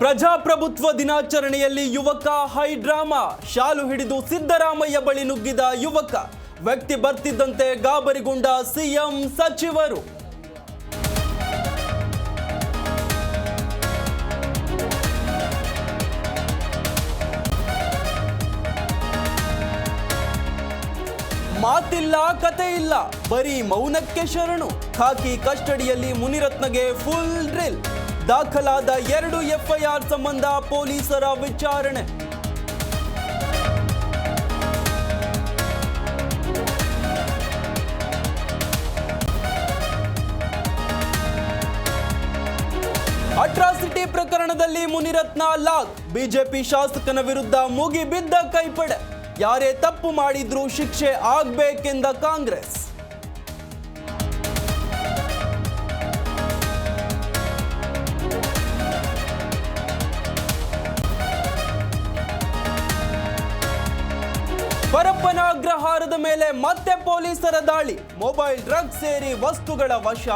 ಪ್ರಜಾಪ್ರಭುತ್ವ ದಿನಾಚರಣೆಯಲ್ಲಿ ಯುವಕ ಹೈ ಡ್ರಾಮಾ. ಶಾಲು ಹಿಡಿದು ಸಿದ್ದರಾಮಯ್ಯ ಬಳಿ ನುಗ್ಗಿದ ಯುವಕ. ವ್ಯಕ್ತಿ ಬರ್ತಿದ್ದಂತೆ ಗಾಬರಿಗೊಂಡ ಸಿಎಂ ಸಚಿವರು. ಮಾತಿಲ್ಲ ಕತೆ ಇಲ್ಲ, ಬರೀ ಮೌನಕ್ಕೆ ಶರಣು. ಖಾಕಿ ಕಸ್ಟಡಿಯಲ್ಲಿ ಮುನಿರತ್ನಗೆ ಫುಲ್ ಡ್ರಿಲ್. ದಾಖಲಾದ 2 ಎಫ್ಐಆರ್ ಸಂಬಂಧ ಪೊಲೀಸರ ವಿಚಾರಣೆ. ಅಟ್ರಾಸಿಟಿ ಪ್ರಕರಣದಲ್ಲಿ ಮುನಿರತ್ನ ಲಾಕ್. ಬಿಜೆಪಿ ಶಾಸಕನ ವಿರುದ್ಧ ಮುಗಿಬಿದ್ದ ಕೈಪಡೆ. ಯಾರೇ ತಪ್ಪು ಮಾಡಿದ್ರೂ ಶಿಕ್ಷೆ ಆಗ್ಬೇಕೆಂದ ಕಾಂಗ್ರೆಸ್. ಪರಪ್ಪನ ಅಗ್ರಹಾರದ ಮೇಲೆ ಮತ್ತೆ ಪೊಲೀಸರ ದಾಳಿ. ಮೊಬೈಲ್ ಡ್ರಗ್ಸ್ ಸೇರಿ ವಸ್ತುಗಳ ವಶ.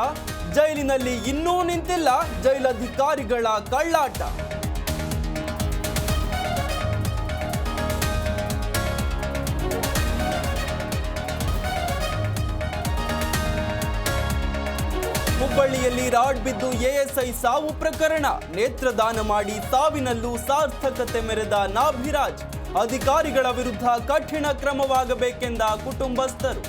ಜೈಲಿನಲ್ಲಿ ಇನ್ನೂ ನಿಂತಿಲ್ಲ ಜೈಲಧಿಕಾರಿಗಳ ಕಳ್ಳಾಟ. ಹುಬ್ಬಳ್ಳಿಯಲ್ಲಿ ರಾಡ್ ಬಿದ್ದು ಎಎಸ್ಐ ಸಾವು ಪ್ರಕರಣ. ನೇತ್ರದಾನ ಮಾಡಿ ಸಾವಿನಲ್ಲೂ ಸಾರ್ಥಕತೆ ಮೆರೆದ ನಾಭಿರಾಜ್. ಅಧಿಕಾರಿಗಳ ವಿರುದ್ಧ ಕಠಿಣ ಕ್ರಮವಾಗಬೇಕೆಂದ ಕುಟುಂಬಸ್ಥರು.